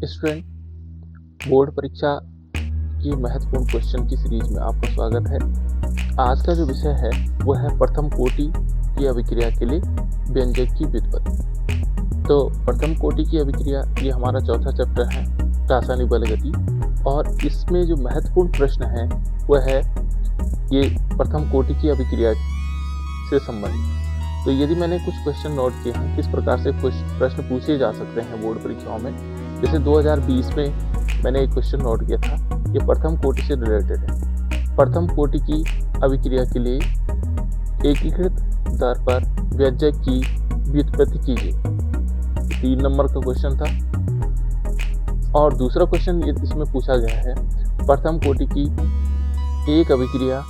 Student, board परीक्षा की महत्वपूर्ण क्वेश्चन की सीरीज में आपका स्वागत है। आज का जो विषय है वो है प्रथम कोटि की अभिक्रिया के लिए व्यंजक की व्युत्पत्ति। तो प्रथम कोटि की अभिक्रिया ये हमारा चौथा चैप्टर है, रासायनिक बल गति, और इसमें जो महत्वपूर्ण प्रश्न है वह है ये प्रथम कोटि की अभिक्रिया से संबंधित। तो यदि मैंने कुछ क्वेश्चन नोट किए हैं किस प्रकार से कुछ प्रश्न पूछे जा सकते हैं बोर्ड परीक्षाओं में, जैसे 2020 में मैंने एक क्वेश्चन नोट किया था, ये प्रथम कोटि से रिलेटेड है। प्रथम कोटि की अभिक्रिया के लिए एकीकृत दर पर व्यंजक की व्युत्पत्ति कीजिए, 3 नंबर का क्वेश्चन था। और दूसरा क्वेश्चन इसमें पूछा गया है, प्रथम कोटि की एक अभिक्रिया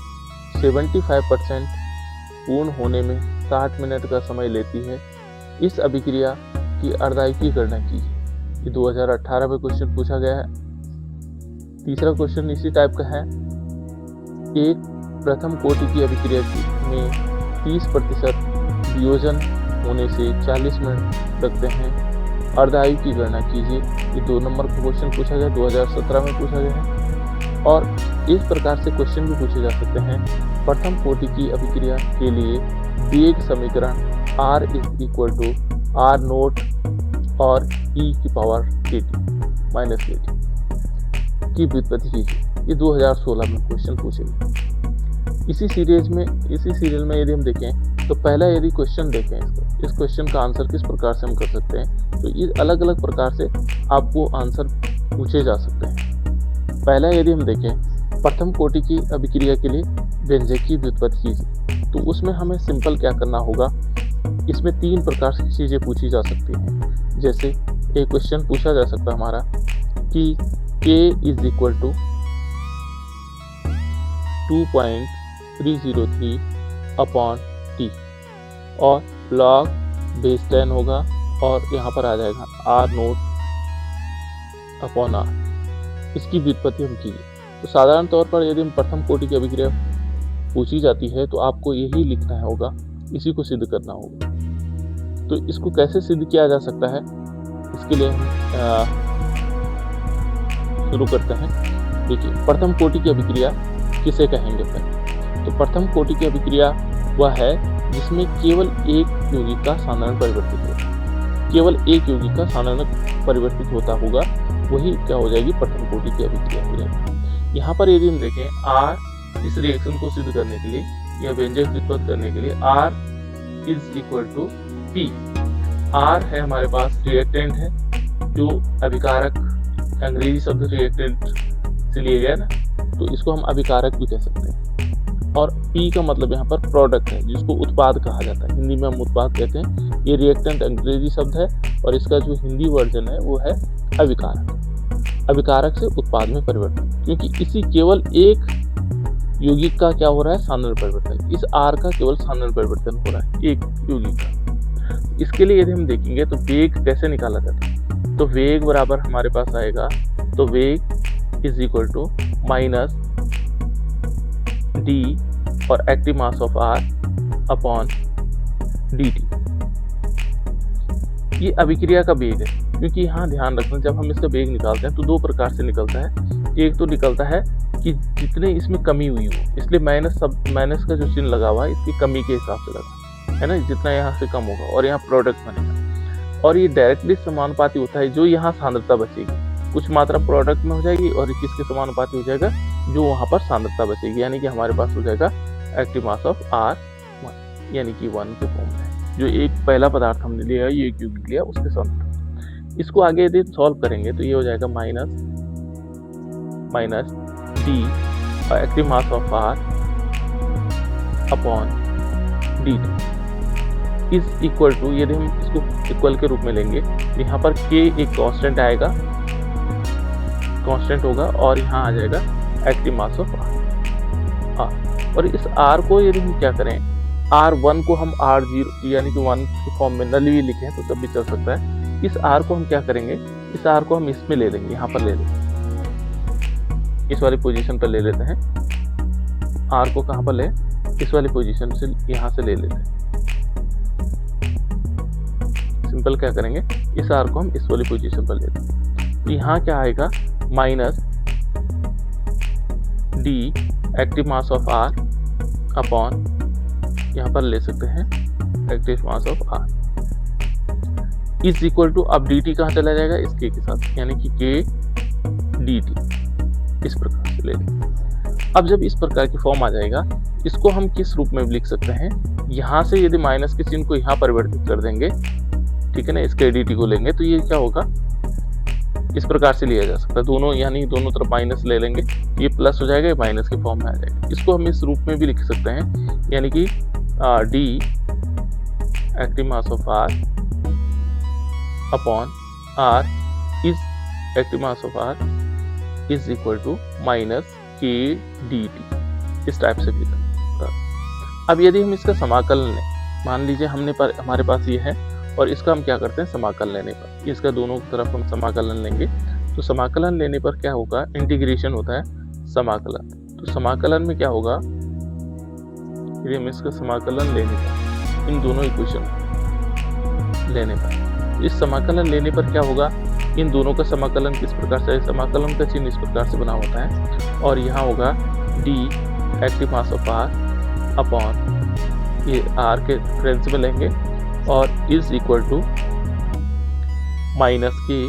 75% पूर्ण होने में 60 मिनट का समय लेती है, इस अभिक्रिया की अर्धायु की गणना कीजिए। ये 2018 में क्वेश्चन पूछा गया है। तीसरा क्वेश्चन इसी टाइप का है, एक प्रथम कोटि की अभिक्रिया में 30% वियोजन होने से 40 मिनट लगते हैं, अर्धायु की गणना कीजिए। ये 2 नंबर का क्वेश्चन पूछा गया, 2017 में पूछा गया है। और इस प्रकार से क्वेश्चन भी पूछे जा सकते हैं, प्रथम कोटि की अभिक्रिया के लिए वेग समीकरण R = R नोट और e⁻ की व्युत्पत्ति कीजिए। ये 2016 में क्वेश्चन पूछे गए। इसी सीरियल में यदि हम देखें तो पहला यदि क्वेश्चन देखें इस क्वेश्चन का आंसर किस प्रकार से हम कर सकते हैं, तो ये अलग अलग प्रकार से आपको आंसर पूछे जा सकते हैं। पहला यदि हम देखें, प्रथम कोटि की अभिक्रिया के लिए व्यंजक की व्युत्पत्ति कीजिए, तो उसमें हमें सिंपल क्या करना होगा, इसमें 3 प्रकार की चीज़ें पूछी जा सकती हैं। जैसे एक क्वेश्चन पूछा जा सकता है हमारा कि K = 2.303/T और log बेस 10 होगा और यहाँ पर आ जाएगा R नोट/R। इसकी व्युत्पत्ति हम कीजिए। तो साधारण तौर पर यदि हम प्रथम कोटि की अभिक्रिया पूछी जाती है तो आपको यही लिखना होगा, इसी को सिद्ध करना होगा। तो इसको कैसे सिद्ध किया जा सकता है, इसके लिए हम शुरू करते हैं। देखिए, प्रथम कोटि की अभिक्रिया किसे कहेंगे फिर? तो प्रथम कोटि की अभिक्रिया वह है जिसमें केवल एक यौगिक का साधारण परिवर्तित होगा, केवल एक यौगिक का साधारण परिवर्तित होता होगा, वही क्या हो जाएगी, प्रथम कोटि की अभिक्रिया हो जाएगी। यहाँ पर यदि हम देखें, R इस रिएक्शन को सिद्ध करने के लिए या व्यंजक व्युत्पत्ति करने के लिए R = P। R है हमारे पास रिएक्टेंट है, जो अभिकारक, अंग्रेजी शब्द रिएक्टेंट से लिया गया ना, तो इसको हम अभिकारक भी कह सकते हैं। और P का मतलब यहाँ पर प्रोडक्ट है, जिसको उत्पाद कहा जाता है, हिंदी में हम उत्पाद कहते हैं। ये रिएक्टेंट अंग्रेजी शब्द है और इसका जो हिंदी वर्जन है वो है अभिकारक। अभिकारक से उत्पाद में परिवर्तन, क्योंकि इसी केवल एक यौगिक का क्या हो रहा है, साधारण परिवर्तन। इस R का केवल साधारण परिवर्तन हो रहा है, एक यौगिक का। इसके लिए यदि हम देखेंगे तो वेग कैसे निकाला जाता है, तो वेग बराबर हमारे पास आएगा, तो वेग = -d और एक्टिव मास ऑफ R/dt। ये अभिक्रिया का वेग है, क्योंकि यहाँ ध्यान रखना, जब हम इसका वेग निकालते हैं तो 2 प्रकार से निकलता है। एक तो निकलता है कि जितने इसमें कमी हुई हो, इसलिए माइनस का जो चिन्ह लगा हुआ है इसकी कमी के हिसाब से लगा है ना, जितना यहाँ से कम होगा और यहाँ प्रोडक्ट बनेगा। और ये डायरेक्टली समानुपाती होता है, जो यहाँ सांद्रता बचेगी कुछ मात्रा प्रोडक्ट में हो जाएगी और किसके समानुपाती हो जाएगा, जो वहाँ पर सांद्रता बचेगी, यानी कि हमारे पास हो जाएगा एक्टिव मास ऑफ R1, यानी कि 1 के फॉर्म में। जो एक पहला पदार्थ हमने लिया, ये एक यौगिक लिया, उसके साथ इसको आगे यदि सॉल्व करेंगे तो ये हो जाएगा -d और active mass of R/dt is equal to, यदि हम इसको इक्वल के रूप में लेंगे, यहाँ पर K एक कांस्टेंट आएगा, कांस्टेंट होगा, और यहाँ आ जाएगा एक्टिव मास ऑफ R। और इस R को यदि हम क्या करें, R1 को हम R0 यानी कि 1 के फॉर्म में न भी लिखें तो तब भी चल सकता है। इस R को हम क्या करेंगे, इस R को हम इसमें ले लेंगे, यहाँ पर ले लेंगे, इस वाली पोजीशन पर ले लेते हैं। R को कहाँ पर ले, इस वाली पोजीशन से, यहाँ से ले लेते हैं। सिंपल क्या करेंगे, इस R को हम इस वाली पोजीशन पर लेते हैं। तो यहाँ क्या आएगा, minus D active mass of R upon, यहाँ पर ले सकते हैं active mass of R is equal to, अब डी टी कहाँ चला जाएगा, इस के साथ, यानी कि के डी टी, इस प्रकार से ले लेंगे। अब जब इस प्रकार की फॉर्म आ जाएगा, इसको हम किस रूप में लिख सकते हैं, यहाँ से यदि माइनस के चिन्ह को यहाँ परिवर्तित कर देंगे, ठीक है ना, इसके डी टी को लेंगे तो ये क्या होगा, इस प्रकार से लिया जा सकता है, दोनों यानी दोनों तरफ माइनस ले लेंगे, ये प्लस हो जाएगा, ये माइनस के फॉर्म में आ जाएगा। इसको हम इस रूप में भी लिख सकते हैं, यानी कि D active mass of R upon R is active mass of R is equal to minus K D T, इस टाइप से भी था। अब यदि हम इसका समाकलन लें, मान लीजिए हमारे पास ये है और इसका हम क्या करते हैं, समाकलन लेने पर, इसका दोनों तरफ हम समाकलन लेंगे, तो समाकलन लेने पर क्या होगा, इंटीग्रेशन होता है समाकलन, तो समाकलन में क्या होगा, यदि हम इसका समाकलन लेने पर, इन दोनों इक्वेशन लेने पर, इस समाकलन लेने पर क्या होगा, इन दोनों का समाकलन किस प्रकार से, समाकलन का चिन्ह इस प्रकार से बना होता है, और यहाँ होगा D active mass of R upon, ये आर के रेफरेंस में लेंगे, और इज इक्वल टू माइनस के,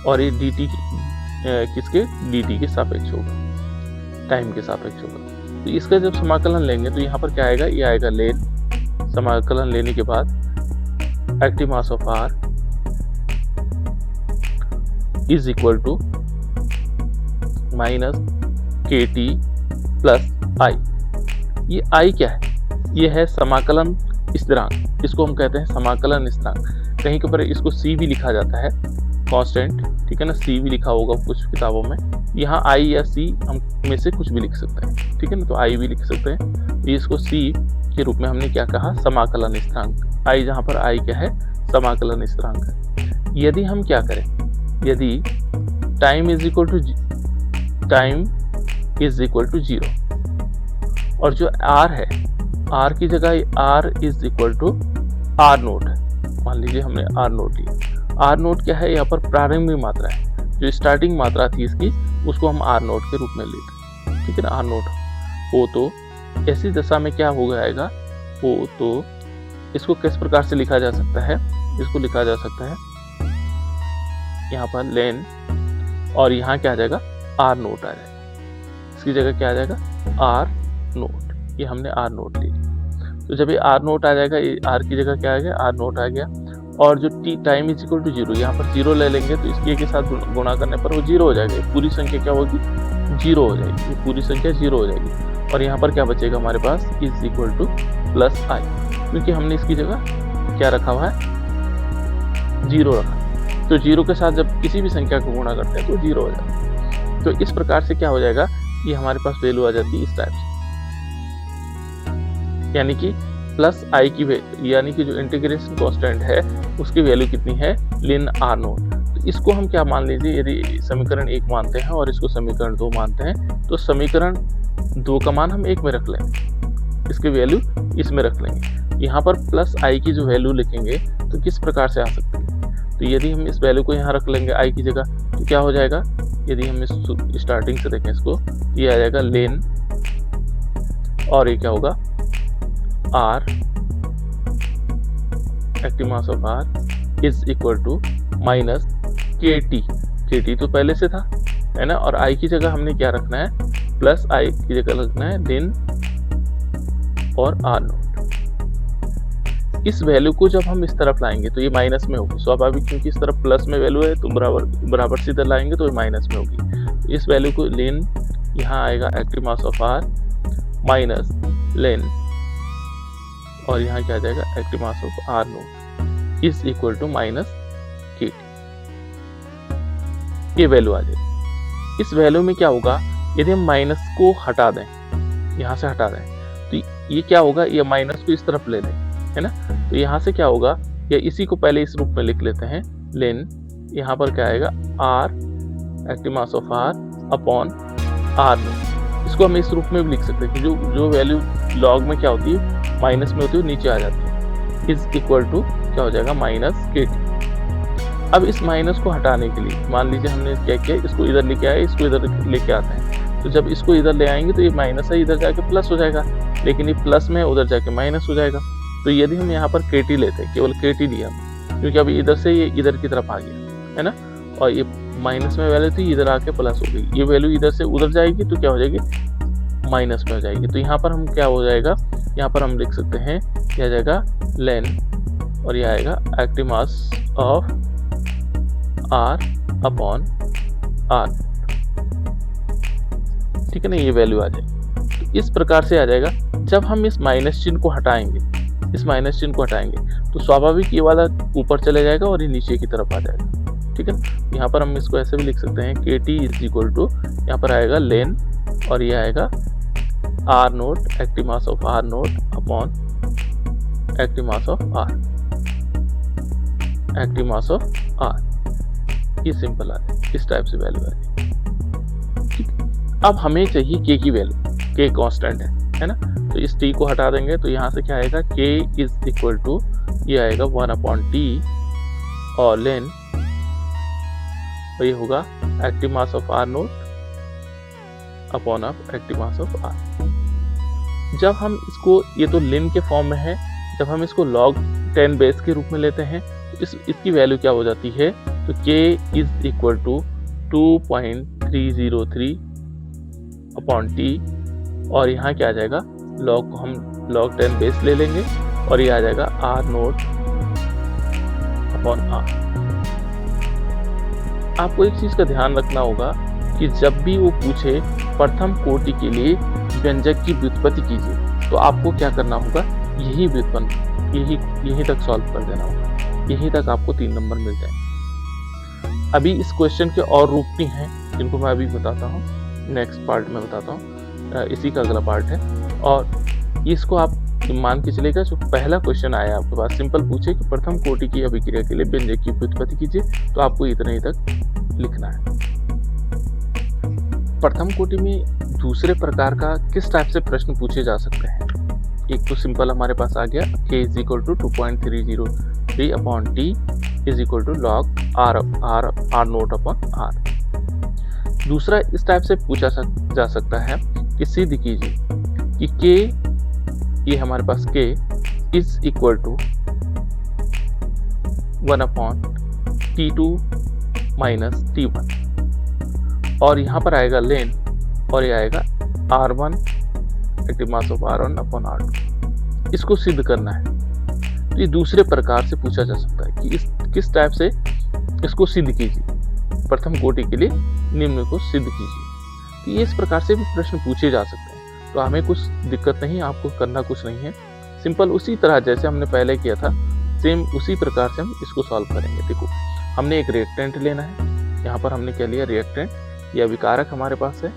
और ये डी टी किसके, डी टी के सापेक्ष होगा, टाइम के सापेक्ष होगा। तो इसका जब समाकलन लेंगे तो यहाँ पर क्या आएगा, ये आएगा लेन, समाकलन लेने के बाद active mass of R is equal to minus K T plus I. ये आई क्या है, ये है समाकलन स्थिरांक, इसको हम कहते हैं समाकलन स्थिरांक, कहीं के ऊपर इसको सी भी लिखा जाता है, कांस्टेंट, ठीक है ना, सी भी लिखा होगा कुछ किताबों में, यहाँ आई या सी हम में से कुछ भी लिख सकते हैं, ठीक है ना, तो आई भी लिख सकते हैं, इसको सी के रूप में हमने क्या कहा, समाकलन स्थिरांक, आई जहाँ पर आई क्या है, समाकलन स्थिरांक है। यदि हम क्या करें, यदि टाइम इज इक्वल टू 0 और जो r है, r की जगह r is equal to r naught है, मान लीजिए हमने r नोट लिया, r नोट क्या है, यहाँ पर प्रारंभिक मात्रा है, जो स्टार्टिंग मात्रा थी इसकी, उसको हम r नोट के रूप में लेते हैं, ठीक है ना, r नोट हो तो ऐसी दशा में क्या हो जाएगा, हो तो इसको किस प्रकार से लिखा जा सकता है, इसको लिखा जा सकता है यहाँ पर लेन, और यहाँ क्या आ जाएगा, आर नोट आ जाएगा, इसकी जगह क्या आ जाएगा, आर नोट, ये हमने आर नोट ली, तो जब ये आर नोट आ जाएगा, ये आर की जगह क्या आ गया, आर नोट आ गया, और जो T time is equal to 0, यहाँ पर 0 ले लेंगे तो इसके के साथ गुणा करने पर वो 0 हो जाएगा, पूरी संख्या क्या होगी, 0 हो जाएगी, ये पूरी संख्या 0 हो जाएगी, और यहाँ पर क्या बचेगा हमारे पास, इज इक्वल टू प्लस आई, क्योंकि हमने इसकी जगह क्या रखा हुआ है, 0 रखा, तो 0 के साथ जब किसी भी संख्या को गुणा करते हैं तो 0 हो जाता है। तो इस प्रकार से क्या हो जाएगा, ये हमारे पास वैल्यू आ जाती है इस टाइप से, यानी कि प्लस आई की वैल्यू, यानी कि जो इंटीग्रेशन कांस्टेंट है उसकी वैल्यू कितनी है, लिन आर नोट। तो इसको हम क्या मान लीजिए, यदि समीकरण 1 मानते हैं और इसको समीकरण 2 मानते हैं, तो समीकरण 2 का मान हम 1 में रख लेंगे, इसकी वैल्यू इसमें रख लेंगे, यहाँ पर प्लस आई की जो वैल्यू लिखेंगे तो किस प्रकार से आ सकती है, तो यदि हम इस वैल्यू को यहाँ रख लेंगे आई की जगह, तो क्या हो जाएगा, यदि हम इस स्टार्टिंग से देखें इसको, ये आ जाएगा लेन, और ये क्या होगा, R active mass of R is equal to minus K T तो पहले से था, है ना, और आई की जगह हमने क्या रखना है, प्लस आई की जगह रखना है लेन और आर नोट। इस वैल्यू को जब हम इस तरफ लाएंगे तो ये माइनस में होगी, स्वाभाविक, क्योंकि इस तरफ प्लस में वैल्यू है तो बराबर से इधर लाएंगे तो ये माइनस में होगी, तो इस वैल्यू को लेन, यहाँ आएगा active mass of R minus लेन, और यहाँ क्या आ जाएगा, active mass of R naught is equal to minus K T, ये वैल्यू आ जाएगी। इस वैल्यू में क्या होगा, यदि हम माइनस को हटा दें, यहाँ से हटा दें, तो ये क्या होगा, ये माइनस को इस तरफ ले लें, है ना, तो यहाँ से क्या होगा, या इसी को पहले इस रूप में लिख लेते हैं, लेन, यहाँ पर क्या आएगा, R active mass of R upon R naught, इसको हम इस रूप में भी लिख सकते हैं कि जो वैल्यू लॉग में क्या होती है, माइनस में होती है, नीचे आ जाती है, इज इक्वल टू क्या हो जाएगा, माइनस के टी। अब इस माइनस को हटाने के लिए मान लीजिए हमने क्या किया, इसको इधर लेके आए, इसको इधर लेके आते हैं, तो जब इसको इधर ले आएंगे तो ये माइनस है, इधर जाके प्लस हो जाएगा, लेकिन ये प्लस में उधर जाके माइनस हो जाएगा। तो यदि हम यहाँ पर KT लेते हैं, केवल KT लिया, क्योंकि अभी इधर से ये इधर की तरफ आ गया है ना, और ये माइनस में वैल्यू थी, इधर आके प्लस हो गई, ये वैल्यू इधर से उधर जाएगी तो क्या हो जाएगी, माइनस में हो जाएगी। तो यहाँ पर हम क्या हो जाएगा, यहाँ पर हम लिख सकते हैं क्या जाएगा, लेन, और यह आएगा active mass of R upon R, ठीक है ना, ये वैल्यू आ जाएगी। तो इस प्रकार से आ जाएगा। जब हम इस माइनस चिन्ह को हटाएंगे, इस माइनस चिन्ह को हटाएंगे तो स्वाभाविक ये वाला ऊपर चले जाएगा और ये नीचे की तरफ आ जाएगा, ठीक है ना। यहाँ पर हम इसको ऐसे भी लिख सकते हैं, KT इज इक्वल टू, यहाँ पर आएगा लेन, और ये आएगा R note, active mass of R naught upon active mass of R, active mass of R। ये सिंपल आ जाए, इस टाइप से वैल्यू आ जाए, ठीक। अब हमें चाहिए K की वैल्यू, K कांस्टेंट है ना, तो इस T को हटा देंगे तो यहाँ से क्या आएगा, K इज इक्वल टू, ये आएगा 1/T और लेन, और ये होगा active mass of R naught upon of active mass of R। जब हम इसको, ये तो लेन के फॉर्म में है, जब हम इसको log 10 बेस के रूप में लेते हैं तो इसकी वैल्यू क्या हो जाती है, तो K is equal to 2.303 upon T, और यहाँ क्या आ जाएगा, हम log 10 बेस ले लेंगे और ये आ जाएगा R नोट अपॉन R। आपको एक चीज का ध्यान रखना होगा कि जब भी वो पूछे प्रथम कोटि के लिए व्यंजक की व्युत्पत्ति कीजिए, तो आपको क्या करना होगा, यही व्युत्पन्न, यही तक सॉल्व कर देना होगा, यहीं तक आपको 3 नंबर मिल जाएंगे। अभी इस क्वेश्चन के और रूप भी हैं जिनको मैं अभी बताता हूँ, नेक्स्ट पार्ट में बताता हूँ, इसी का अगला पार्ट है। और इसको आप मान के चलेगा, जो पहला क्वेश्चन आया आपके पास, सिंपल पूछे कि प्रथम कोटि की अभिक्रिया के लिए व्यंजक की व्युत्पत्ति कीजिए, तो आपको इतना ही तक लिखना है। प्रथम कोटि में दूसरे प्रकार का किस टाइप से प्रश्न पूछे जा सकते हैं, एक तो सिंपल हमारे पास आ गया, K is equal to 2.303 upon T is equal to log R naught upon R। दूसरा इस टाइप से पूछा जा सकता है कि सिद्ध कीजिए कि K, ये हमारे पास K is equal to 1 upon T2 minus T1, और यहाँ पर आएगा लेन, और ये आएगा R1 active mass of R1 upon R2। इसको सिद्ध करना है, तो ये दूसरे प्रकार से पूछा जा सकता है कि किस टाइप से इसको सिद्ध कीजिए, प्रथम कोटि के लिए निम्न को सिद्ध कीजिए। तो ये इस प्रकार से भी प्रश्न पूछे जा सकते हैं, तो हमें कुछ दिक्कत नहीं, आपको करना कुछ नहीं है, सिंपल उसी तरह जैसे हमने पहले किया था, सेम उसी प्रकार से हम इसको सॉल्व करेंगे। देखो, हमने एक रिएक्टेंट लेना है, यहाँ पर हमने क्या लिया, रिएक्टेंट, ये अभिकारक हमारे पास है,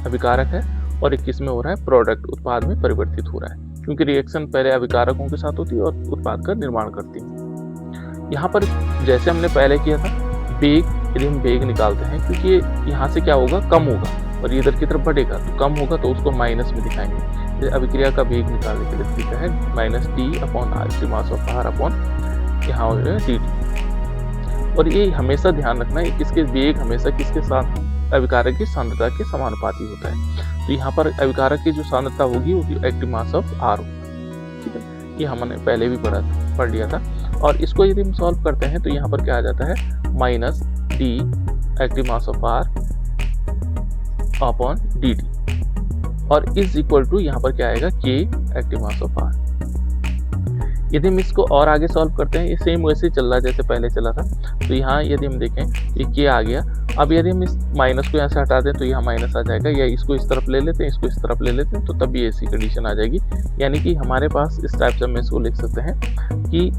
अभिकारक है, और एक किस में हो रहा है, प्रोडक्ट, उत्पाद में परिवर्तित हो रहा है, क्योंकि रिएक्शन पहले अभिकारकों के साथ होती है और उत्पाद का निर्माण करती है। यहाँ पर जैसे हमने पहले किया था, वेग, यदि हम वेग निकालते हैं, क्योंकि यहाँ से क्या होगा, कम होगा और इधर की तरफ बढ़ेगा, तो कम होगा तो उसको माइनस में दिखाएंगे। अभिक्रिया का वेग निकालने के लिए तरीका है minus T upon R, mass of R upon यहाँ हो जाएगा डी टी। और ये हमेशा ध्यान रखना है, किसके वेग हमेशा किसके साथ, अभिकारक की सांद्रता के समानुपाती होता है। तो यहाँ पर अभिकारक की जो सांद्रता होगी वो एक्टिव मास ऑफ आर होगी, ठीक है, ये हमने पहले भी पढ़ लिया था। और इसको यदि हम सॉल्व करते हैं तो यहाँ पर क्या आ जाता है, minus D active mass of R upon D T, और इज इक्वल टू यहाँ पर क्या आएगा, के एक्टिव मास ऑफ आर। यदि हम इसको और आगे सॉल्व करते हैं, ये सेम वैसे ही चल रहा है जैसे पहले चला था। तो यहाँ यदि हम देखें, ये के आ गया, अब यदि हम इस माइनस को यहाँ से हटा दें तो यहाँ माइनस आ जाएगा, या इसको इस तरफ ले लेते हैं, इसको इस तरफ ले लेते हैं, तो तब भी ऐसी कंडीशन आ जाएगी। यानी कि हमारे पास इस टाइप से हम इसको लिख सकते हैं कि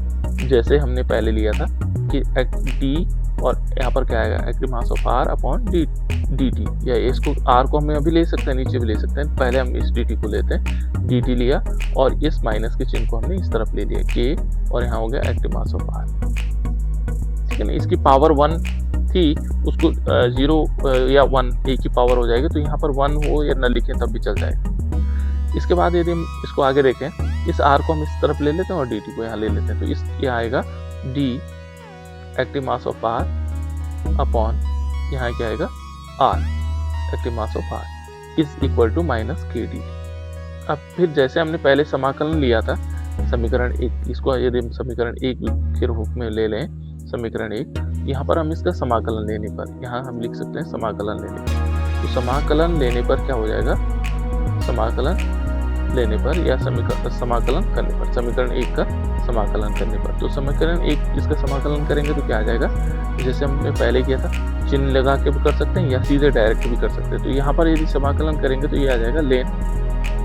जैसे हमने पहले लिया था कि डी, और यहाँ पर क्या आएगा, active mass of R upon D T, या इसको आर को हम अभी ले सकते हैं, नीचे भी ले सकते हैं, पहले हम इस डी टी को लेते हैं, डी टी लिया और इस माइनस के चिन्ह को हमने इस तरफ ले लिया, के, और यहाँ हो गया एक्टिव मास ऑफ आर, ठीक है ना। इसकी पावर 1 थी, उसको 0 या 1 एक की पावर हो जाएगी, तो यहाँ पर 1 हो या न लिखें तब भी चल जाएगा। इसके बाद यदि हम इसको आगे देखें, इस आर को हम इस तरफ ले लेते हैं और डी टी को यहाँ ले लेते हैं, तो इस ये आएगा D active mass of R upon यहाँ क्या आएगा R, active mass of R is equal to minus K D. अब फिर जैसे हमने पहले समाकलन लिया था समीकरण 1, इसको यदि हम समीकरण 1 के रूप में ले लें, समीकरण 1, यहाँ पर हम इसका समाकलन लेने पर, यहाँ हम लिख सकते हैं समाकलन लेने पर, तो समाकलन लेने पर क्या हो जाएगा, समाकलन लेने पर या समाकलन करने पर, समीकरण 1 का समाकलन करने पर, तो समीकरण 1 इसका समाकलन करेंगे तो क्या आ जाएगा, जैसे हमने पहले किया था चिन्ह लगा के भी कर सकते हैं या सीधे डायरेक्ट भी कर सकते हैं। तो यहाँ पर यदि समाकलन करेंगे तो ये आ जाएगा लेन,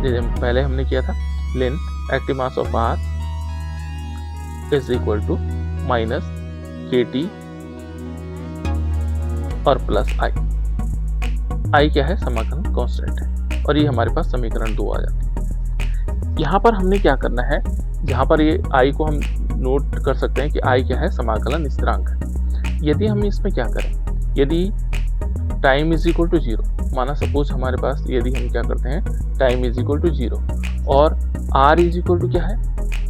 जैसे पहले हमने किया था लेन active mass of R is equal to minus K T और प्लस आई क्या है, समाकलन कांस्टेंट है, और ये हमारे पास समीकरण 2 आ जाती है। यहाँ पर हमने क्या करना है, जहाँ पर ये आई को हम नोट कर सकते हैं कि आई क्या है, समाकलन स्थिरांक है। यदि हम इसमें क्या करें, यदि टाइम इज इक्वल टू 0, माना सपोज हमारे पास यदि हम क्या करते हैं टाइम इज इक्वल टू 0 और r इज इक्वल टू क्या है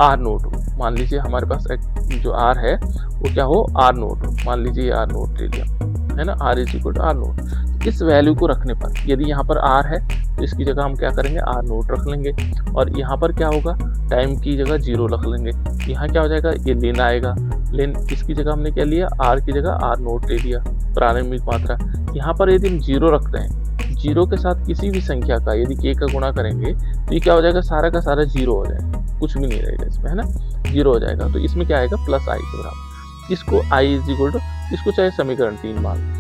r नोट हो, मान लीजिए हमारे पास एक जो r है वो क्या हो r नोट हो, मान लीजिए r नोट ले लिया है ना, r is equal to r naught. इस वैल्यू को रखने पर यदि यहाँ पर r है तो इसकी जगह हम क्या करेंगे r नोट रख लेंगे, और यहाँ पर क्या होगा टाइम की जगह 0 रख लेंगे, यहाँ क्या हो जाएगा ये लेन आएगा, लेन इसकी जगह हमने क्या लिया r की जगह r नोट ले लिया प्रारंभिक मात्रा। यहाँ पर यदि हम 0 रखते हैं, 0 के साथ किसी भी संख्या का यदि k का गुणा करेंगे तो ये क्या हो जाएगा, सारा का सारा 0 हो जाएगा, कुछ भी नहीं रहेगा इसमें है ना, 0 हो जाएगा। तो इसमें क्या आएगा प्लस आई के बराबर, इसको i इज इक्वल टू, इसको चाहे समीकरण 3 मान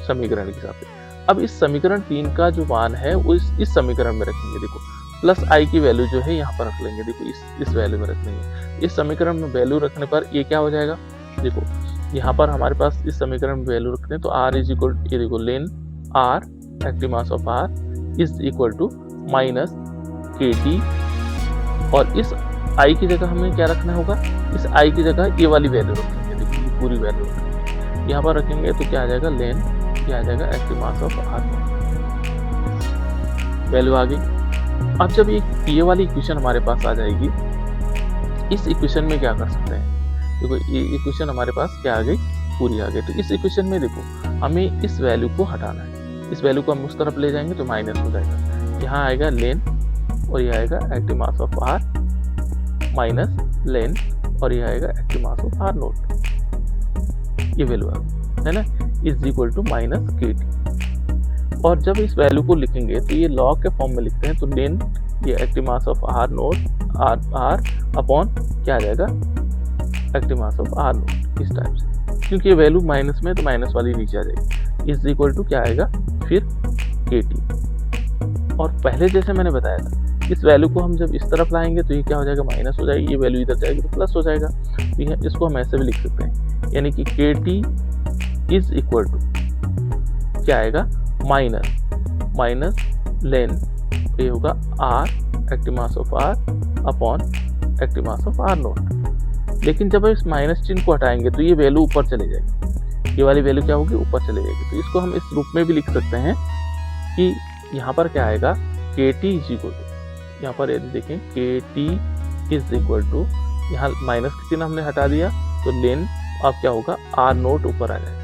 समीकरण के हिसाब से। अब इस समीकरण 3 का जो मान है वो इस समीकरण में रखेंगे, देखो प्लस आई की वैल्यू जो है यहाँ पर रख लेंगे, देखो इस वैल्यू में रख लेंगे। इस समीकरण में वैल्यू रखने पर ये क्या हो जाएगा, देखो यहाँ पर हमारे पास इस समीकरण में वैल्यू रखते हैं तो r इज इक्वल, ये देखो लेन r active mass of r is equal to minus K T, और इस i की जगह हमें क्या रखना होगा, इस i की जगह ये वाली वैल्यू रखेंगे, देखो ये पूरी वैल्यू रखेंगे, यहाँ पर रखेंगे तो क्या आ जाएगा लेन, क्या आ जाएगा active mass of r value आ गई। अब जब ये वाली इक्वेशन हमारे पास आ जाएगी, इस इक्वेशन में क्या कर सकते हैं, देखो ये इक्वेशन हमारे पास क्या आ गई, पूरी आ गई। तो इस इक्वेशन में देखो हमें इस वैल्यू को हटाना है, इस वैल्यू को हम उस तरफ ले जाएंगे तो माइनस हो जाएगा, यहाँ आएगा लेन और ये आएगा active mass of r minus लेन और ये आएगा active mass of r naught, ये वैल्यू आ गई है ना, is equal to minus K T. और जब इस वैल्यू को लिखेंगे तो ये लॉग के फॉर्म में लिखते हैं, तो लेन ये active mass of r note r upon क्या आ जाएगा active mass of r naught, इस टाइप से, क्योंकि ये वैल्यू माइनस में तो माइनस वाली नीचे आ जाएगी, इज इक्वल टू क्या आएगा फिर के टी। और पहले जैसे मैंने बताया था इस वैल्यू को हम जब इस तरफ लाएंगे तो ये क्या हो जाएगा माइनस हो जाएगी, ये वैल्यू इधर जाएगी तो प्लस हो जाएगा, तो इसको हम ऐसे भी लिख सकते हैं, यानी कि के टी इज इक्वल टू क्या आएगा माइनस लेन, ये होगा r active mass of r upon active mass of r note. लेकिन जब इस माइनस चिन्ह को हटाएंगे तो ये वैल्यू ऊपर चले जाएगी, ये वाली वैल्यू क्या होगी ऊपर चले जाएगी। तो इसको हम इस रूप में भी लिख सकते हैं कि यहाँ पर क्या आएगा के टी इज इक्वल टू, यहाँ पर यदि देखें के टी इज इक्वल टू, यहाँ माइनस का चिन्ह हमने हटा दिया तो लेन अब क्या होगा r नोट ऊपर आ जाएगा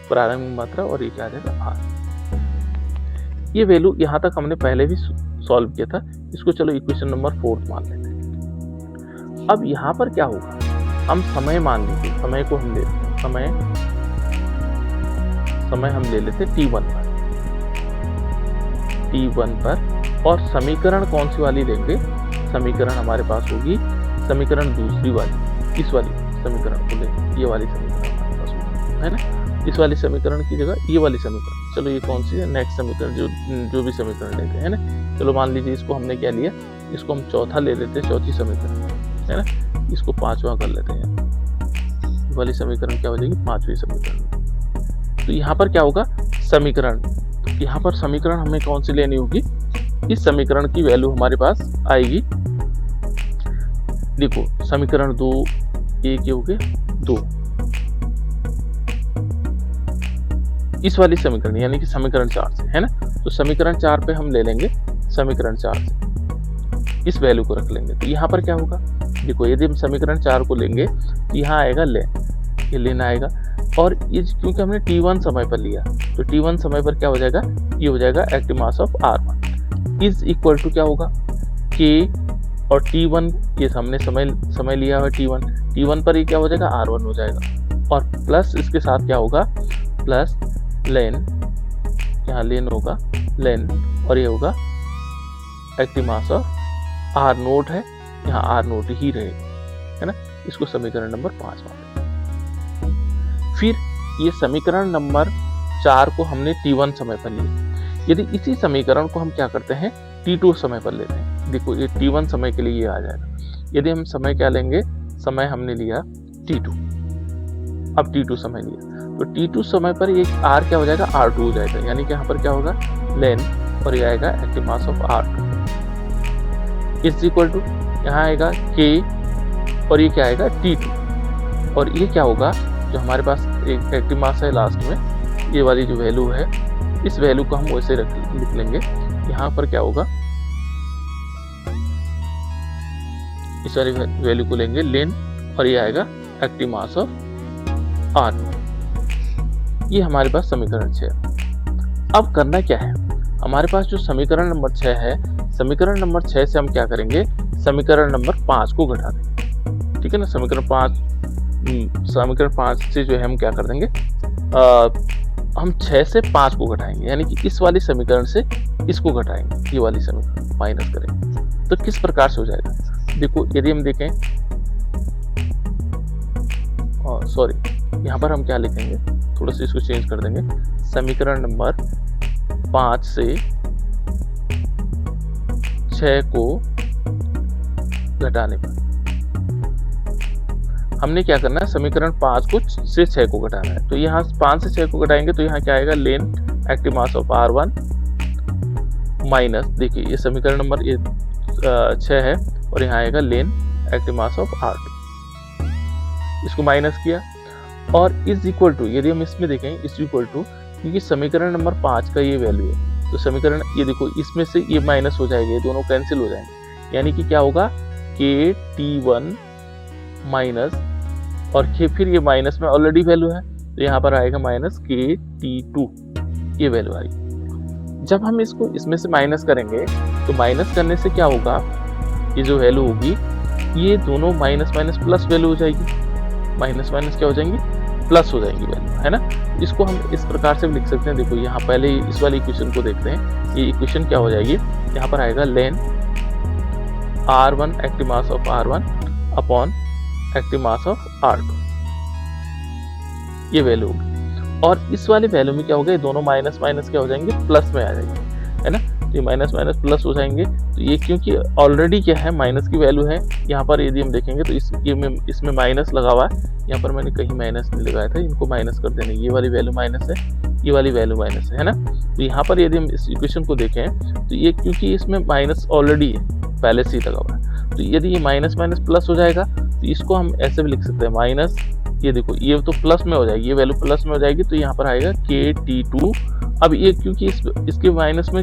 प्रारंभिक मात्रा, और ये क्या आ जाएगा r। ये वैल्यू यहाँ तक हमने पहले भी सॉल्व किया था, इसको चलो इक्वेशन नंबर 4 मान लेते हैं। अब यहाँ पर क्या होगा, हम समय मान लेते, समय को हम ले लेते, समय हम ले लेते t1 पर, और समीकरण कौन सी वाली लेंगे, समीकरण हमारे पास होगी समीकरण दूसरी वाली, इस वाली समीकरण को लेंगे, ये वाली समीकरण हमारे पास होगी है ना, इस वाली समीकरण की जगह ये वाली समीकरण, चलो ये कौन सी है नेक्स्ट समीकरण, जो भी समीकरण लेते हैं ना, चलो मान लीजिए इसको हमने क्या लिया, इसको हम चौथा ले लेते हैं, चौथी समीकरण है ना, इसको 5वां कर लेते हैं, वाली समीकरण क्या हो जाएगी 5वीं समीकरण। तो यहाँ पर क्या होगा समीकरण, तो यहाँ पर समीकरण हमें कौन सी लेनी होगी, इस समीकरण की वैल्यू हमारे पास आएगी, देखो समीकरण 2 ये क्या हो गए 2, इस वाली समीकरण यानी कि समीकरण 4 से है ना, तो समीकरण 4 पे हम ले लेंगे, समीकरण 4 से इस वैल्यू को रख लेंगे, तो यहाँ पर क्या होगा देखो यदि हम समीकरण 4 को लेंगे तो यहाँ आएगा लेन, ये लेन आएगा, और ये क्योंकि हमने t1 समय पर लिया तो t1 समय पर क्या हो जाएगा, ये हो जाएगा active mass of r1 is equal to क्या होगा k, और t1 ये हमने समय लिया है t1 पर ये क्या हो जाएगा r1 हो जाएगा, और प्लस इसके साथ क्या होगा प्लस लेन, यहाँ लेन होगा लेन, और ये होगा active mass of r naught है, यहाँ r नोट ही रहेगा, है ना। इसको समीकरण नंबर 5 मानते हैं। फिर ये समीकरण नंबर 4 को हमने t1 समय पर लिया, यदि इसी समीकरण को हम क्या करते हैं t2 समय पर लेते हैं, देखो ये t1 समय के लिए ये आ जाएगा, यदि हम समय क्या लेंगे, समय हमने लिया t2, अब t2 समय लिया तो t2 समय पर ये r क्या हो जाएगा r2 हो जाएगा, यानी कि यहाँ पर क्या होगा लेन, और ये आएगा active mass of r2 is equal to, यहाँ आएगा k, और ये क्या आएगा t2, और ये क्या होगा जो हमारे पास एक एक्टिव मास है लास्ट में, ये वाली जो वैल्यू है, इस वैल्यू को हम वैसे लिख लेंगे, यहाँ पर क्या होगा इस वाली वैल्यू को लेंगे लेन, और ये आएगा एक्टिव मास ऑफ r। ये हमारे पास समीकरण 6 है। अब करना क्या है, हमारे पास जो समीकरण नंबर 6 है, समीकरण नंबर 6 से हम क्या करेंगे, समीकरण नंबर 5 को घटा देंगे, ठीक है ना। समीकरण 5 से जो है हम क्या कर देंगे, हम 6 से 5 को घटाएंगे, यानी कि इस वाली समीकरण से इसको घटाएंगे, ये वाली समीकरण माइनस करेंगे, तो किस प्रकार से हो जाएगा, देखो यदि हम देखें, सॉरी यहाँ पर हम क्या लिखेंगे, थोड़ा सा इसको चेंज कर देंगे, समीकरण नंबर 5 से 6 को घटाने पर हमने क्या करना है, समीकरण 5 को से 6 को घटाना है, तो यहाँ 5 से 6 को घटाएंगे तो यहाँ क्या आएगा लेन active mass of r1 minus, देखिए ये समीकरण नंबर 6 है, और यहाँ आएगा लेन एक्टिव मास ऑफ r2, इसको माइनस किया, और इज इक्वल टू, यदि हम इसमें देखें इज इक्वल टू, क्योंकि समीकरण नंबर 5 का ये वैल्यू है, तो समीकरण ये देखो इसमें से ये माइनस हो जाएगा, ये दोनों कैंसिल हो जाएंगे, यानी कि क्या होगा k t1 माइनस, और फिर ये माइनस में ऑलरेडी वैल्यू है तो यहाँ पर आएगा माइनस k t2, ये वैल्यू आई। जब हम इसको इसमें से माइनस करेंगे तो माइनस करने से क्या होगा, ये जो वैल्यू होगी ये दोनों माइनस माइनस प्लस वैल्यू हो जाएगी, माइनस माइनस क्या हो जाएंगी प्लस हो जाएंगी वैल्यू, है ना। इसको हम इस प्रकार से भी लिख सकते हैं, देखो यहाँ पहले इस वाली इक्वेशन को देखते हैं, ये इक्वेशन क्या हो जाएगी, यहाँ पर आएगा लेन r1 active mass of r1 upon active mass of r2, ये वैल्यू होगी, और इस वाले वैल्यू में क्या होगा, ये दोनों माइनस माइनस क्या हो जाएंगे प्लस में आ जाएंगे, है ना। तो ये माइनस माइनस प्लस हो जाएंगे, तो ये क्योंकि ऑलरेडी क्या है माइनस की वैल्यू है, यहाँ पर यदि हम देखेंगे तो इसमें माइनस लगा हुआ है, यहाँ पर मैंने कहीं माइनस नहीं लगाया था, इनको माइनस कर देने, ये वाली वैल्यू माइनस है, ये वाली वैल्यू माइनस है ना। तो यहाँ पर यदि हम इस इक्वेशन को देखें तो ये क्योंकि इसमें माइनस ऑलरेडी है, पहले से ही लगा हुआ है, तो यदि ये माइनस माइनस प्लस हो जाएगा तो इसको हम ऐसे भी लिख सकते हैं माइनस, ये देखो ये तो प्लस में हो जाएगी, ये वैल्यू प्लस में हो जाएगी, तो यहाँ पर आएगा k t2। अब ये क्योंकि इसके माइनस में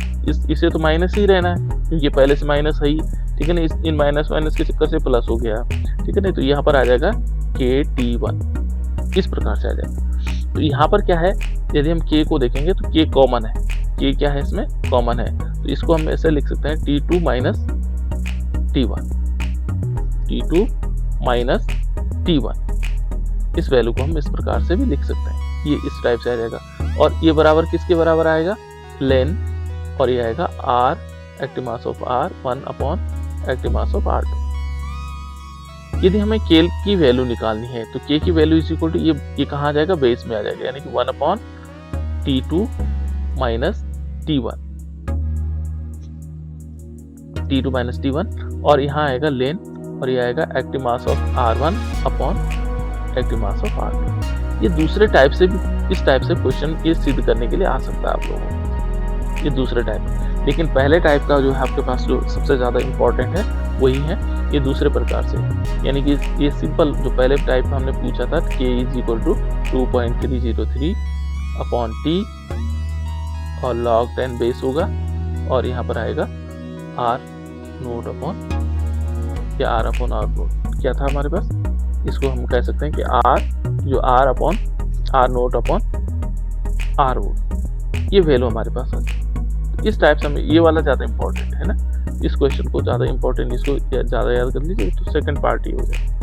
इसे तो माइनस ही रहना है, क्योंकि पहले से माइनस है ही, ठीक है ना, इन माइनस माइनस के चक्कर से प्लस हो गया, ठीक है ना। तो यहाँ पर आ जाएगा k t1, इस प्रकार से आ जाएगा। तो यहाँ पर क्या है, यदि हम k को देखेंगे तो k कॉमन है, k क्या है इसमें कॉमन है, तो इसको हम ऐसे लिख सकते हैं t2 minus t1, t2 minus t1, इस वैल्यू को हम इस प्रकार से भी लिख सकते हैं, ये इस टाइप से आ जाएगा, और ये बराबर किसके बराबर आएगा लेन, और ये आएगा r active mass of r1 upon active mass of r2। यदि हमें k की वैल्यू निकालनी है तो k की वैल्यू इज इक्वल टू, ये कहाँ आ जाएगा बेस में आ जाएगा, यानी कि 1 अपॉन t2 माइनस t1, और यहाँ आएगा लेन, और ये आएगा active mass of r1 upon active mass of r2। ये दूसरे टाइप से भी, इस टाइप से क्वेश्चन ये सिद्ध करने के लिए आ सकता है आप लोगों को, ये दूसरे टाइप, लेकिन पहले टाइप का जो है आपके पास जो सबसे ज़्यादा इंपॉर्टेंट है वही है, ये दूसरे प्रकार से, यानी कि ये सिंपल जो पहले टाइप में हमने पूछा था k is equal to 2.303 upon t, और log 10 बेस होगा, और यहाँ पर आएगा r नोट अपॉन, या r अपॉन r नोट, क्या था हमारे पास, इसको हम कह सकते हैं कि आर, जो R upon R naught upon R वो, ये वैल्यू हमारे पास है। इस टाइप से हमें ये वाला ज़्यादा इंपॉर्टेंट है ना, इस क्वेश्चन को ज़्यादा इंपॉर्टेंट, इसको ज़्यादा याद कर लीजिए तो सेकंड पार्ट ही हो जाए।